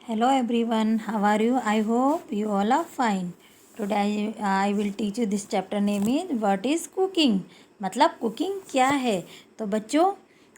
Hello everyone, how are you? I hope you all are fine. Today I will teach you this chapter name is what is cooking. मतलब cooking क्या है। तो बच्चों,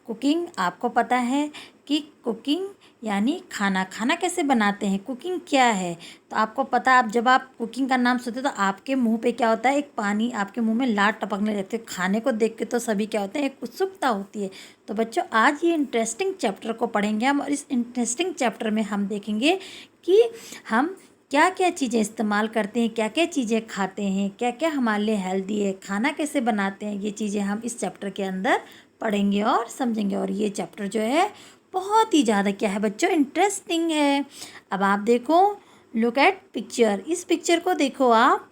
cooking आपको पता है कि कुकिंग यानी खाना खाना कैसे बनाते हैं, कुकिंग क्या है। तो आपको पता, आप जब आप कुकिंग का नाम सुनते तो आपके मुंह पे क्या होता है, एक पानी आपके मुंह में लार टपकने लगती है। खाने को देख के तो सभी क्या होते हैं, एक उत्सुकता होती है। तो बच्चों, आज ये इंटरेस्टिंग चैप्टर को पढ़ेंगे हम, और इस इंटरेस्टिंग चैप्टर में हम देखेंगे कि हम क्या क्या चीज़ें इस्तेमाल करते हैं, क्या क्या चीज़ें खाते हैं, क्या क्या हमारे लिए हेल्दी है, खाना कैसे बनाते हैं। ये चीज़ें हम इस चैप्टर के अंदर पढ़ेंगे और समझेंगे। और ये चैप्टर जो है बहुत ही ज़्यादा क्या है बच्चों, इंटरेस्टिंग है। अब आप देखो, लुक एट पिक्चर, इस पिक्चर को देखो आप।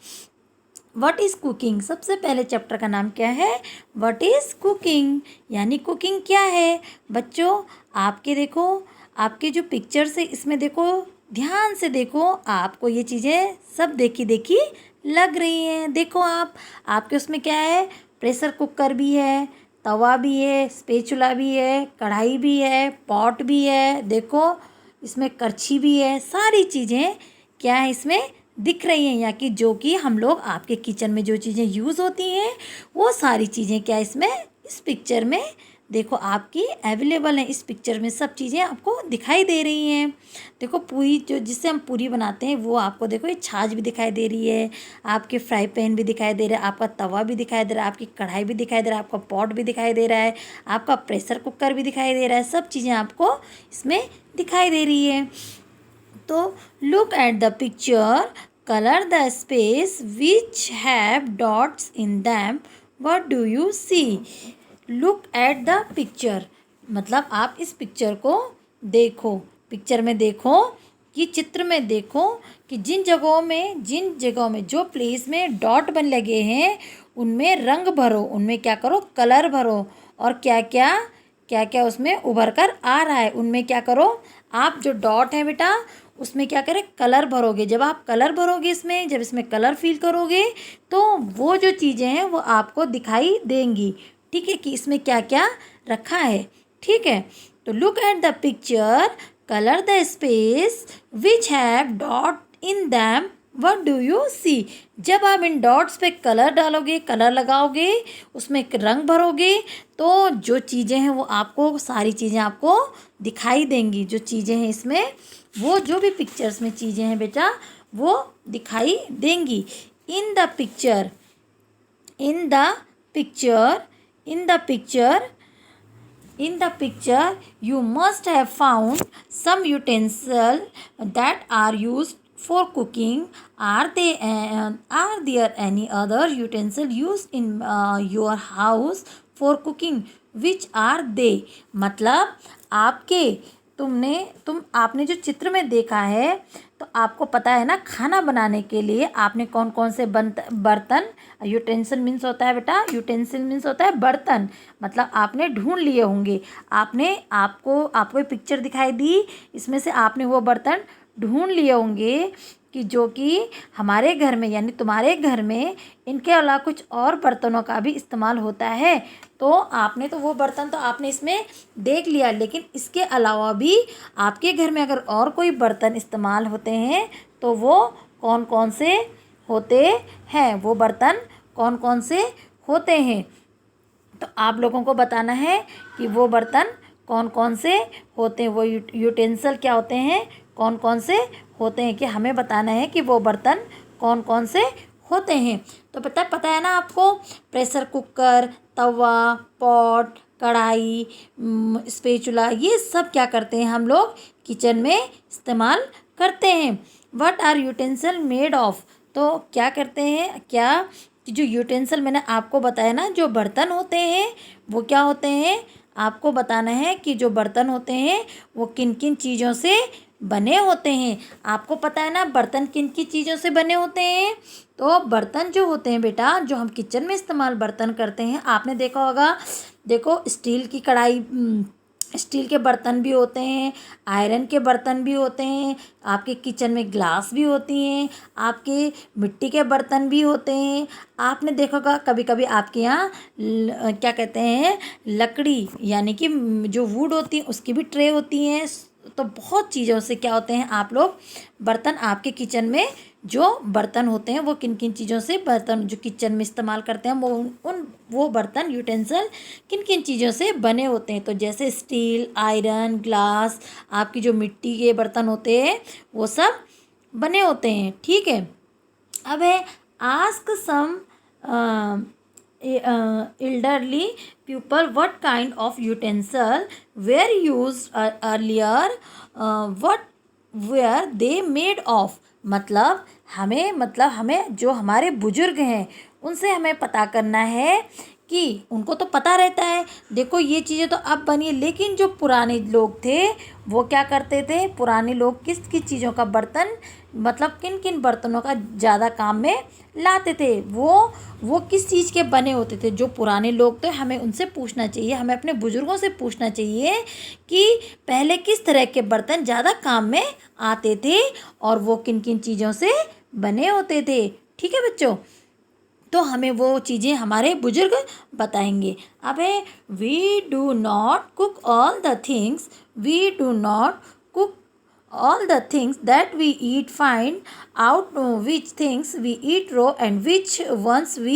व्हाट इज़ कुकिंग, सबसे पहले चैप्टर का नाम क्या है, व्हाट इज़ कुकिंग, यानी कुकिंग क्या है। बच्चों, आपके देखो, आपके जो पिक्चर्स है इसमें देखो, ध्यान से देखो, आपको ये चीज़ें सब देखी देखी लग रही हैं। देखो आप, आपके उसमें क्या है, प्रेशर कुकर भी है, तवा भी है, स्पेचुला भी है, कढ़ाई भी है, पॉट भी है। देखो इसमें करछी भी है, सारी चीज़ें क्या है इसमें दिख रही हैं, या कि जो कि हम लोग आपके किचन में जो चीज़ें यूज़ होती हैं वो सारी चीज़ें क्या इसमें, इस पिक्चर में देखो आपकी अवेलेबल हैं। इस पिक्चर में सब चीज़ें आपको दिखाई दे रही हैं। देखो पूरी, जो जिससे हम पूरी बनाते हैं वो आपको देखो, ये छाछ भी दिखाई दे रही है, आपके फ्राई पैन भी दिखाई दे रहा है, आपका तवा भी दिखाई दे रहा है, आपकी कढ़ाई भी दिखाई दे रहा है, आपका पॉट भी दिखाई दे रहा है, आपका प्रेशर कुकर भी दिखाई दे रहा है। सब चीज़ें आपको इसमें दिखाई दे रही है। तो look at the picture, color the space which have dots in them. What do you see? Look at the picture, मतलब आप इस पिक्चर को देखो, पिक्चर में देखो कि चित्र में देखो कि जिन जगहों में जो प्लेस में डॉट बन लगे हैं उनमें रंग भरो, उनमें क्या करो, कलर भरो। और क्या क्या उसमें उभर कर आ रहा है उनमें क्या करो, आप जो डॉट है बेटा उसमें क्या करें, कलर भरोगे। जब आप कलर भरोगे इसमें, जब इसमें कलर फिल करोगे तो वो जो चीज़ें हैं वो आपको दिखाई देंगी। ठीक है, कि इसमें क्या क्या रखा है। ठीक है, तो look at the picture, colour the space which have dot in them, what do you see. जब आप इन डॉट्स पे कलर डालोगे, कलर लगाओगे, उसमें एक रंग भरोगे, तो जो चीज़ें हैं वो आपको, सारी चीज़ें आपको दिखाई देंगी। जो चीज़ें हैं इसमें, वो जो भी पिक्चर्स में चीज़ें हैं बेटा वो दिखाई देंगी। In the picture, in the picture, in the picture, in the picture you must have found some utensil that are used for cooking. Are there any other utensil used in your house for cooking? Which are they? मतलब आपके, आपने जो चित्र में देखा है, तो आपको पता है ना, खाना बनाने के लिए आपने कौन कौन से बर्तन, यूटेंसिल मीन्स होता है बेटा, यूटेंसिल मीन्स होता है बर्तन, मतलब आपने ढूंढ लिए होंगे। आपको ये पिक्चर दिखाई दी, इसमें से आपने वो बर्तन ढूंढ लिए होंगे कि जो कि हमारे घर में यानी तुम्हारे घर में इनके अलावा कुछ और बर्तनों का भी इस्तेमाल होता है। तो आपने तो वो बर्तन तो आपने इसमें देख लिया, लेकिन इसके अलावा भी आपके घर में अगर और कोई बर्तन इस्तेमाल होते हैं तो वो कौन कौन से होते हैं, वो बर्तन कौन कौन से होते हैं। तो आप लोगों को बताना है कि वो बर्तन कौन कौन से होते हैं, वो यूटेंसिल क्या होते हैं, कौन कौन से होते हैं, कि हमें बताना है कि वो बर्तन कौन कौन से होते हैं। तो पता है ना आपको, प्रेशर कुकर, तवा, पॉट, कढ़ाई, स्पेचुला, ये सब क्या करते हैं हम लोग किचन में इस्तेमाल करते हैं। What are utensil made of, तो क्या करते हैं, क्या कि जो यूटेंसिल मैंने आपको बताया ना, जो बर्तन होते हैं वो क्या होते हैं, आपको बताना है कि जो बर्तन होते हैं वो किन किन चीज़ों से बने होते हैं। आपको पता है ना बर्तन किन किन चीज़ों से बने होते हैं। तो बर्तन जो होते हैं बेटा, जो हम किचन में इस्तेमाल बर्तन करते हैं, आपने देखा होगा, देखो स्टील की कढ़ाई, स्टील के बर्तन भी होते हैं, आयरन के बर्तन भी होते हैं, आपके किचन में ग्लास भी होती हैं, आपके मिट्टी के बर्तन भी होते हैं। आपने देखा होगा कभी कभी आपके यहाँ क्या कहते हैं, लकड़ी यानी कि जो वुड होती है उसकी भी ट्रे होती हैं, तो बहुत चीज़ों से क्या होते हैं आप लोग बर्तन आपके किचन में जो बर्तन होते हैं वो किन किन चीज़ों से बर्तन जो किचन में इस्तेमाल करते हैं वो बर्तन यूटेंसिल किन किन चीज़ों से बने होते हैं। तो जैसे स्टील, आयरन, ग्लास, आपकी जो मिट्टी के बर्तन होते हैं वो सब बने होते हैं। ठीक है, अब है ask some elderly people what kind of utensil were used earlier, what were they made of। हमें जो हमारे बुजुर्ग हैं उनसे हमें पता करना है कि उनको तो पता रहता है देखो ये चीज़ें तो अब बनी है, लेकिन जो पुराने लोग थे वो क्या करते थे, पुराने लोग किस किस चीज़ों का बर्तन किन किन बर्तनों का ज़्यादा काम में लाते थे, वो किस चीज़ के बने होते थे। जो पुराने लोग थे हमें उनसे पूछना चाहिए, हमें अपने बुज़ुर्गों से पूछना चाहिए कि पहले किस तरह के बर्तन ज़्यादा काम में आते थे और वो किन किन चीज़ों से बने होते थे। ठीक है बच्चों, तो हमें वो चीज़ें हमारे बुजुर्ग बताएंगे। अब है we do not cook all the things, we do not cook all the things that we eat, find out which things we eat raw and which ones we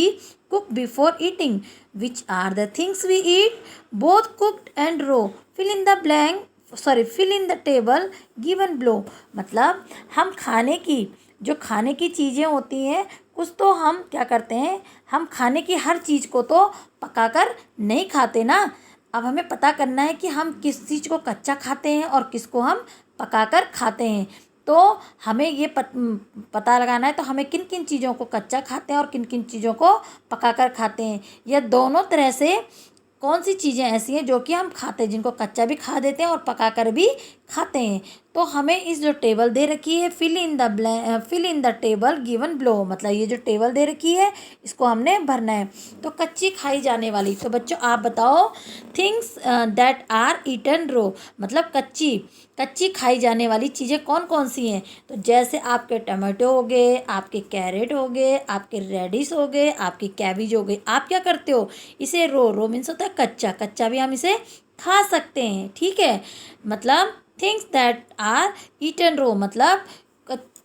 cook before eating, which are the things we eat both cooked and raw, fill in the fill in the table given below। हम खाने की चीज़ें होती हैं कुछ तो हम क्या करते हैं, हम खाने की हर चीज़ को तो पकाकर नहीं खाते ना। अब हमें पता करना है कि हम किस चीज़ को कच्चा खाते हैं और किसको हम पकाकर खाते हैं। तो हमें ये पता लगाना है तो हमें किन किन चीज़ों को कच्चा खाते हैं और किन किन चीज़ों को पकाकर खाते हैं। यह दोनों तरह से कौन सी चीज़ें ऐसी हैं जो कि हम खाते हैं, जिनको कच्चा भी खा देते हैं और पकाकर भी खाते हैं। तो हमें इस जो टेबल दे रखी है fill in the table given below, ये जो टेबल दे रखी है इसको हमने भरना है। तो कच्ची खाई जाने वाली, तो बच्चों आप बताओ थिंग्स दैट आर ईटन रो, कच्ची खाई जाने वाली चीज़ें कौन कौन सी हैं। तो जैसे आपके टमाटो हो गए, आपके कैरेट हो गए, आपके रेडिश हो गए, आपकी कैबिज हो गई। आप क्या करते हो, इसे रो मीन्स होता है कच्चा भी हम इसे खा सकते हैं। ठीक है, थिंग्स दैट आर ईटन रो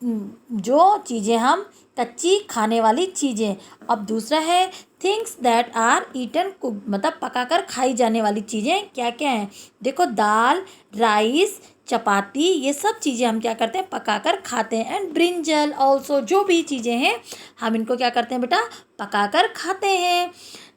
जो चीज़ें हम कच्ची खाने वाली चीज़ें। अब दूसरा है things that are eaten cook, पकाकर खाई जाने वाली चीज़ें क्या क्या हैं। देखो दाल, राइस, चपाती, ये सब चीज़ें हम क्या करते हैं पकाकर खाते हैं। एंड ब्रिंजल ऑल्सो, जो भी चीज़ें हैं हम इनको क्या करते हैं बेटा पकाकर खाते हैं।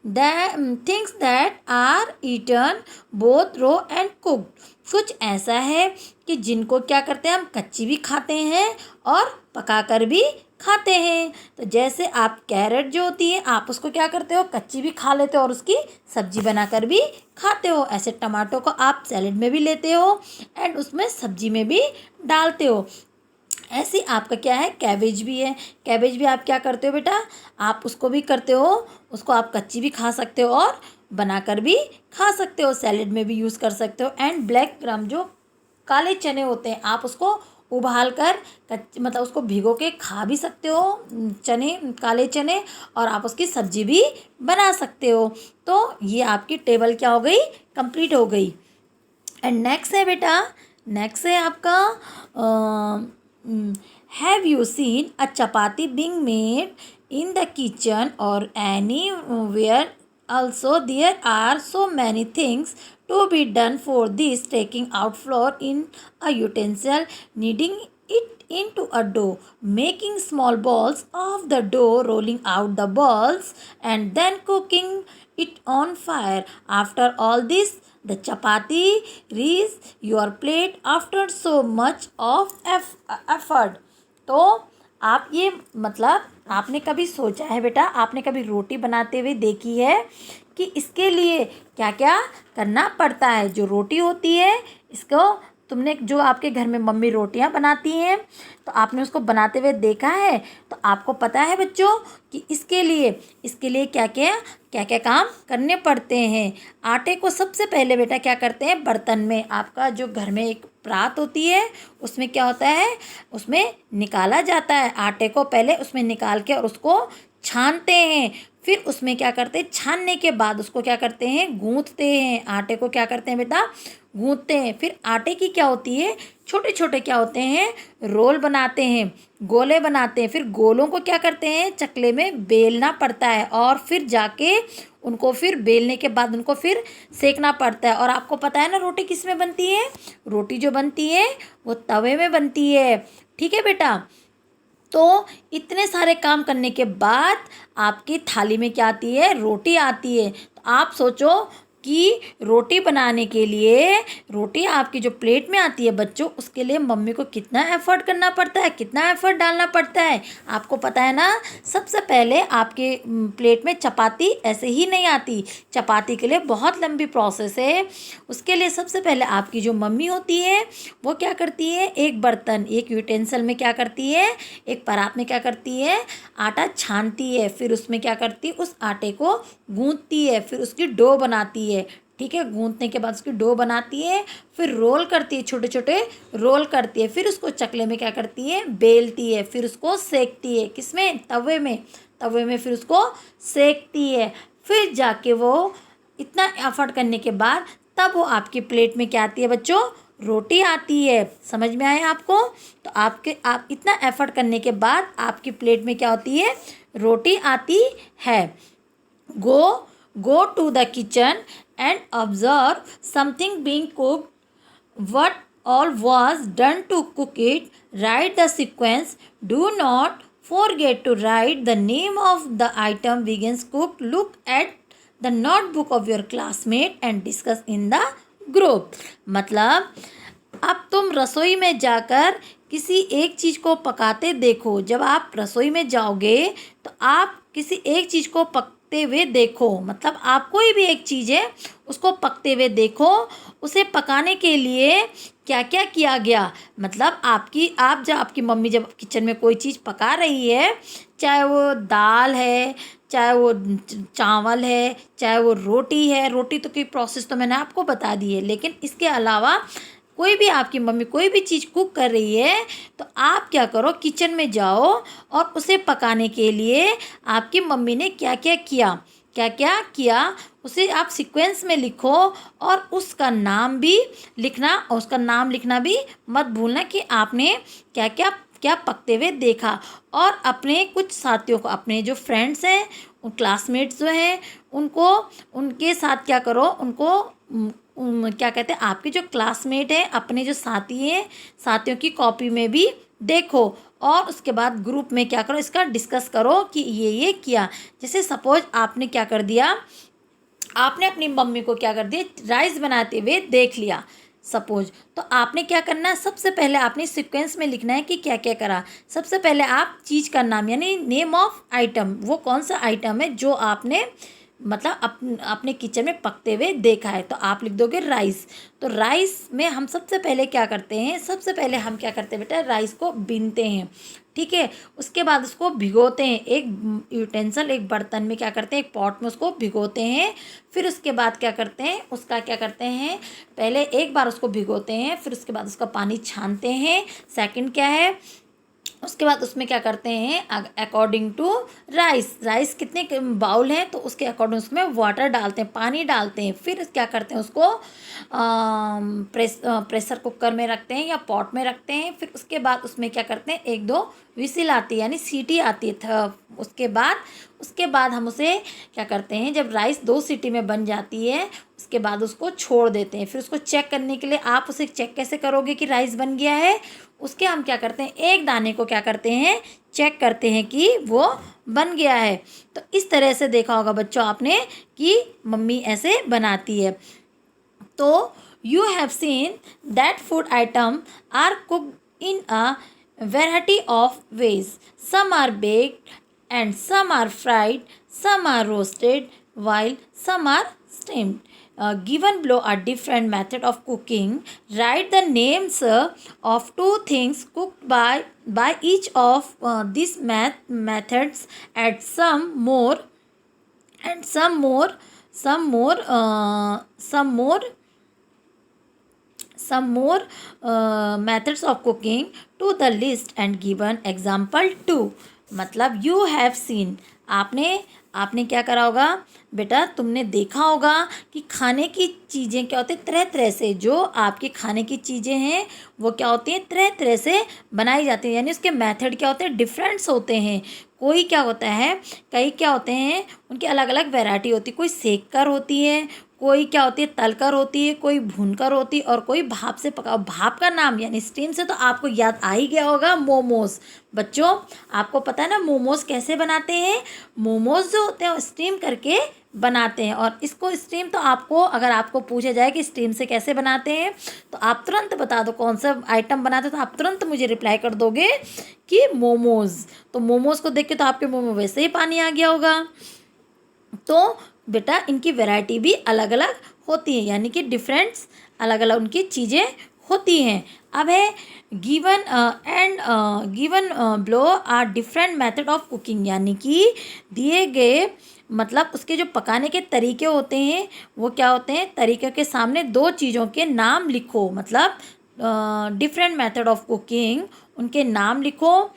Things that are eaten both raw and cooked, कुछ ऐसा है कि जिनको क्या करते हैं हम कच्ची भी खाते हैं और पकाकर भी खाते हैं। तो जैसे आप कैरेट जो होती है आप उसको क्या करते हो कच्ची भी खा लेते हो और उसकी सब्जी बनाकर भी खाते हो। ऐसे टमाटो को आप सैलेड में भी लेते हो एंड उसमें सब्जी में भी डालते हो। ऐसे आपका क्या है कैबेज भी है, कैबेज भी आप क्या करते हो बेटा आप उसको भी करते हो, उसको आप कच्ची भी खा सकते हो और बनाकर भी खा सकते हो, सैलेड में भी यूज़ कर सकते हो। एंड ब्लैक ग्राम जो काले चने होते हैं आप उसको उबाल कर उसको भिगो के खा भी सकते हो, काले चने, और आप उसकी सब्जी भी बना सकते हो। तो ये आपकी टेबल क्या हो गई कंप्लीट हो गई। एंड नेक्स्ट है बेटा, नेक्स्ट है आपका have you seen a chapati being made in the kitchen or anywhere also, there are so many things to be done for this, taking out flour in a utensil, kneading it into a dough, making small balls of the dough, rolling out the balls and then cooking it on fire. After all this, the chapati reaches your plate after so much of effort। तो आप ये आपने कभी सोचा है बेटा, आपने कभी रोटी बनाते हुए देखी है कि इसके लिए क्या क्या करना पड़ता है। जो रोटी होती है इसको तुमने जो आपके घर में मम्मी रोटियां बनाती हैं तो आपने उसको बनाते हुए देखा है, तो आपको पता है बच्चों कि इसके लिए क्या क्या काम करने पड़ते हैं। आटे को सबसे पहले बेटा क्या करते हैं बर्तन में, आपका जो घर में एक परात होती है उसमें क्या होता है उसमें निकाला जाता है आटे को, पहले उसमें निकाल के और उसको छानते हैं। फिर उसमें क्या करते हैं छानने के बाद उसको क्या करते हैं गूँथते हैं, आटे को क्या करते हैं बेटा गूंथते हैं। फिर आटे की क्या होती है, छोटे छोटे क्या होते हैं, रोल बनाते हैं, गोले बनाते हैं। फिर गोलों को क्या करते हैं, चकले में बेलना पड़ता है और फिर जाके उनको फिर बेलने के बाद उनको फिर सेकना पड़ता है। और आपको पता है ना रोटी किस में बनती है, रोटी जो बनती है वो तवे में बनती है। ठीक है बेटा। तो इतने सारे काम करने के बाद आपकी थाली में क्या आती है, रोटी आती है। तो आप सोचो कि रोटी बनाने के लिए, रोटी आपकी जो प्लेट में आती है बच्चों, उसके लिए मम्मी को कितना एफर्ट करना पड़ता है, कितना एफर्ट डालना पड़ता है, आपको पता है ना। सबसे पहले आपके प्लेट में चपाती ऐसे ही नहीं आती, चपाती के लिए बहुत लंबी प्रोसेस है। उसके लिए सबसे पहले आपकी जो मम्मी होती है वो क्या करती है, एक बर्तन, एक यूटेंसिल में क्या करती है, एक परात में क्या करती है, आटा छानती है। फिर उसमें क्या करती है, उस आटे को गूंथती है, फिर उसकी डो बनाती है। ठीक है, गूंथने के बाद उसकी डो बनाती है, फिर रोल करती है, छोटे छोटे रोल करती है। फिर उसको चकले में क्या करती है, बेलती है, फिर उसको सेकती है, किसमें, तवे में, तवे में फिर उसको सेकती है। फिर जाके वो इतना एफर्ट करने के बाद तब वो आपकी प्लेट में क्या आती है बच्चों, रोटी आती है। समझ में आया आपको। तो आप इतना एफर्ट करने के बाद आपकी प्लेट में क्या होती है, रोटी आती है। Go go to the kitchen and observe something being cooked, what all was done to cook it, write the sequence, do not forget to write the name of the item begins cooked, look at the notebook of your classmate and discuss in the group। मतलब अब तुम रसोई में जाकर किसी एक चीज़ को पकाते देखो। जब आप रसोई में जाओगे तो आप किसी एक चीज़ को पकते हुए देखो, मतलब आप कोई भी एक चीज़ है उसको पकते हुए देखो। उसे पकाने के लिए क्या क्या किया गया, मतलब आपकी मम्मी जब किचन में कोई चीज़ पका रही है, चाहे वो दाल है, चाहे वो चावल है, चाहे वो रोटी है, रोटी तो की प्रोसेस तो मैंने आपको बता दी है, लेकिन इसके अलावा कोई भी आपकी मम्मी कोई भी चीज़ कुक कर रही है तो आप क्या करो, किचन में जाओ और उसे पकाने के लिए आपकी मम्मी ने क्या क्या किया, क्या क्या किया उसे आप सीक्वेंस में लिखो। और उसका नाम भी लिखना, और उसका नाम लिखना भी मत भूलना कि आपने क्या क्या क्या पकते हुए देखा। और अपने कुछ साथियों को, अपने जो फ्रेंड्स हैं, उन क्लासमेट्स जो हैं, उनको उनके साथ क्या करो, उनको क्या कहते हैं, आपके जो क्लासमेट हैं, अपने जो साथी हैं, साथियों की कॉपी में भी देखो। और उसके बाद ग्रुप में क्या करो, इसका डिस्कस करो कि ये किया। जैसे सपोज आपने क्या कर दिया, आपने अपनी मम्मी को क्या कर दिया, राइस बनाते हुए देख लिया सपोज, तो आपने क्या करना है, सबसे पहले आपने सीक्वेंस में लिखना है कि क्या क्या करा। सबसे पहले आप चीज़ का नाम यानी नेम ऑफ आइटम, वो कौन सा आइटम है जो आपने मतलब अपने किचन में पकते हुए देखा है, तो आप लिख दोगे राइस। तो राइस में हम सबसे पहले क्या करते हैं, सबसे पहले हम क्या करते हैं बेटा, राइस को बीनते हैं। ठीक है, उसके बाद उसको भिगोते हैं, एक यूटेंसिल, एक बर्तन में क्या करते हैं, एक पॉट में उसको भिगोते हैं। फिर उसके बाद क्या करते हैं, उसका क्या करते हैं, पहले एक बार उसको भिगोते हैं, फिर उसके बाद उसका पानी छानते हैं। सेकंड क्या है, उसके बाद उसमें क्या करते हैं, अकॉर्डिंग टू राइस कितने बाउल हैं तो उसके अकॉर्डिंग उसमें वाटर डालते हैं, पानी डालते हैं। फिर क्या करते हैं, उसको प्रेशर कुकर में रखते हैं या पॉट में रखते हैं। फिर उसके बाद उसमें क्या करते हैं, एक दो विसिल आती है यानी सीटी आती है। उसके बाद हम उसे क्या करते हैं, जब राइस 2 सीटी में बन जाती है उसके बाद उसको छोड़ देते हैं। फिर उसको चेक करने के लिए, आप उसे चेक कैसे करोगे कि राइस बन गया है, उसके हम क्या करते हैं, एक दाने को क्या करते हैं, चेक करते हैं कि वो बन गया है। तो इस तरह से देखा होगा बच्चों आपने कि मम्मी ऐसे बनाती है। तो you have seen that food item are cooked in a variety of ways. Some are baked and some are fried, some are roasted, while some are steamed. Given below are different method of cooking. Write the names of 2 things cooked by each of these methods. Add some more and some more methods of cooking to the list and given example too. मतलब you have scene, आपने क्या करा होगा बेटा, तुमने देखा होगा कि खाने की चीज़ें क्या होती हैं, तरह तरह से जो आपके खाने की चीज़ें हैं वो क्या होती हैं, तरह तरह से बनाई जाती हैं, यानी उसके मेथड क्या होते हैं, डिफरेंट्स होते हैं। कोई क्या होता है, कई क्या होते हैं, उनकी अलग अलग वैरायटी होती है, कोई सेक कर होती है, कोई क्या होती है तलकर होती है, कोई भूनकर होती है, और कोई भाप से पका। भाप का नाम यानी स्टीम से तो आपको याद आ ही गया होगा, मोमोज। बच्चों आपको पता है ना मोमोज कैसे बनाते हैं, मोमोज जो होते हैं वो स्टीम करके बनाते हैं। और इसको स्टीम तो आपको, अगर आपको पूछा जाए कि स्टीम से कैसे बनाते हैं तो आप तुरंत बता दो कौन सा आइटम बनाते हो, तो आप तुरंत मुझे रिप्लाई कर दोगे कि मोमोज। तो मोमोज को देख के तो आपके मुंह में वैसे ही पानी आ गया होगा। तो बेटा इनकी वैरायटी भी अलग अलग होती है, यानी कि डिफरेंट्स अलग अलग उनकी चीज़ें होती हैं। अब है given given below are different method of cooking, यानी कि दिए गए मतलब उसके जो पकाने के तरीके होते हैं वो क्या होते हैं, तरीके के सामने दो चीज़ों के नाम लिखो, मतलब डिफरेंट मेथड ऑफ कुकिंग, उनके नाम लिखो।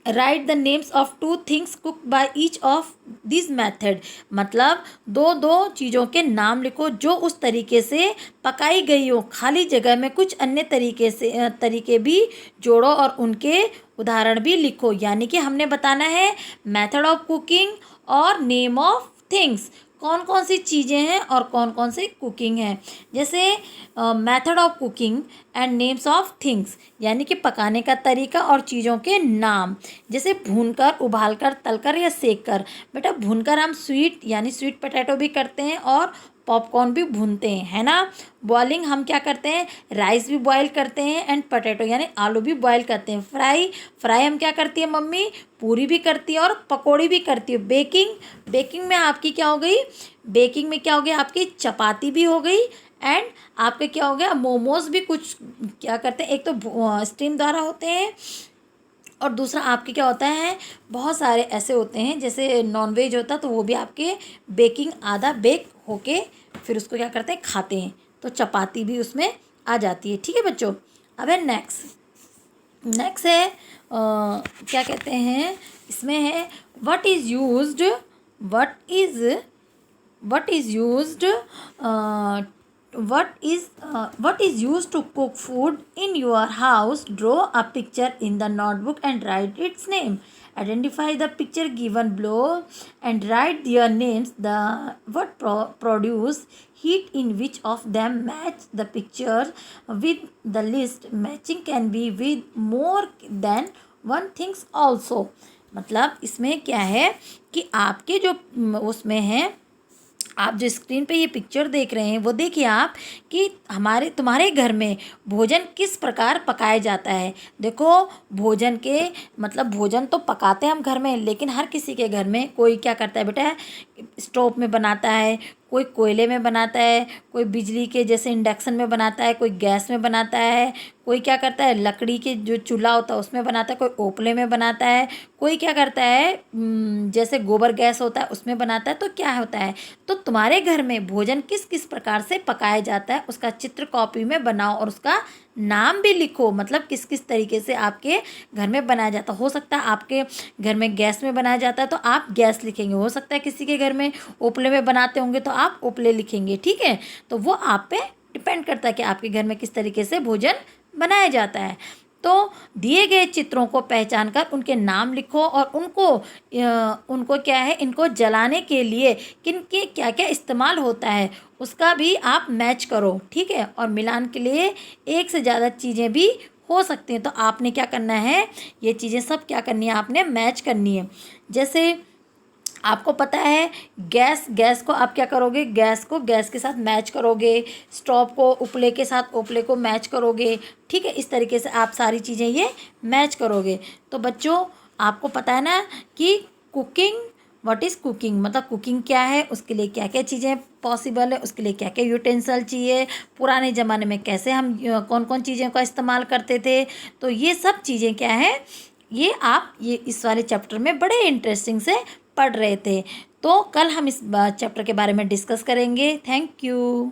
Right the names of two things cook by each of this method, मतलब दो दो चीज़ों के नाम लिखो जो उस तरीके से पकाई गई हो। खाली जगह में कुछ अन्य तरीके भी जोड़ो और उनके उदाहरण भी लिखो, यानी कि हमने बताना है मेथड ऑफ कुकिंग और नेम ऑफ थिंग्स, कौन कौन सी चीज़ें हैं और कौन कौन सी कुकिंग है। जैसे method of cooking and names of things, यानी कि पकाने का तरीका और चीज़ों के नाम। जैसे भूनकर, उबालकर, तलकर या सेक कर। बेटा भूनकर हम स्वीट यानी स्वीट पोटैटो भी करते हैं और पॉपकॉर्न भी भूनते हैं, है ना। बॉइलिंग हम क्या करते हैं, राइस भी बॉयल करते हैं, एंड पोटैटो यानी आलू भी बॉयल करते हैं। फ्राई हम क्या करती है मम्मी, पूरी भी करती है और पकौड़ी भी करती है। बेकिंग में आपकी क्या हो गई, बेकिंग में क्या हो गया, आपकी चपाती भी हो गई, एंड आपके क्या हो गया, मोमोज भी कुछ क्या करते हैं, एक तो स्टीम द्वारा होते हैं और दूसरा आपके क्या होता है, बहुत सारे ऐसे होते हैं जैसे नॉनवेज होता है तो वो भी आपके बेकिंग आधा बेक होके फिर उसको क्या करते हैं, खाते हैं, तो चपाती भी उसमें आ जाती है। ठीक है बच्चों। अब है नेक्स्ट है क्या कहते हैं, इसमें है what is used what is used what is used to cook food in your house. Draw a picture in the notebook and write its name. Identify the picture given below and write their names. The what produce heat in which of them match the picture with the list. Matching can be with more than one things also. मतलब इसमें क्या है कि आपके जो उसमें है, आप जो स्क्रीन पे ये पिक्चर देख रहे हैं वो देखिए आप कि तुम्हारे घर में भोजन किस प्रकार पकाया जाता है। देखो भोजन के मतलब भोजन तो पकाते हैं हम घर में, लेकिन हर किसी के घर में कोई क्या करता है बेटा, स्टोव में बनाता है, कोई कोयले में बनाता है, कोई बिजली के जैसे इंडक्शन में बनाता है, कोई गैस में बनाता है, कोई क्या करता है लकड़ी के जो चूल्हा होता है उसमें बनाता है, कोई ओपले में बनाता है, कोई क्या करता है जैसे गोबर गैस होता है उसमें बनाता है। तो क्या होता है, तो तुम्हारे घर में भोजन किस किस प्रकार से पकाया जाता है उसका चित्र कॉपी में बनाओ और उसका नाम भी लिखो, मतलब किस किस तरीके से आपके घर में बनाया जाता है। हो सकता है आपके घर में गैस में बनाया जाता है तो आप गैस लिखेंगे, हो सकता है किसी के घर में उपले में बनाते होंगे तो आप उपले लिखेंगे। ठीक है, तो वो आप पे डिपेंड करता है कि आपके घर में किस तरीके से भोजन बनाया जाता है। तो दिए गए चित्रों को पहचान कर उनके नाम लिखो और उनको क्या है, इनको जलाने के लिए किनके क्या क्या इस्तेमाल होता है उसका भी आप मैच करो। ठीक है, और मिलान के लिए एक से ज़्यादा चीज़ें भी हो सकती हैं, तो आपने क्या करना है, ये चीज़ें सब क्या करनी है, आपने मैच करनी है। जैसे आपको पता है गैस को आप क्या करोगे, गैस को गैस के साथ मैच करोगे, स्टोव को उपले के साथ उपले को मैच करोगे। ठीक है, इस तरीके से आप सारी चीज़ें ये मैच करोगे। तो बच्चों आपको पता है ना कि कुकिंग, व्हाट इज़ कुकिंग, मतलब कुकिंग क्या है, उसके लिए क्या क्या चीज़ें पॉसिबल है, उसके लिए क्या क्या यूटेंसिल चाहिए, पुराने ज़माने में कैसे हम कौन कौन चीज़ों का इस्तेमाल करते थे। तो ये सब चीज़ें क्या है, ये आप ये इस वाले चैप्टर में बड़े इंटरेस्टिंग से पढ़ रहे थे। तो कल हम इस चैप्टर के बारे में डिस्कस करेंगे। Thank you.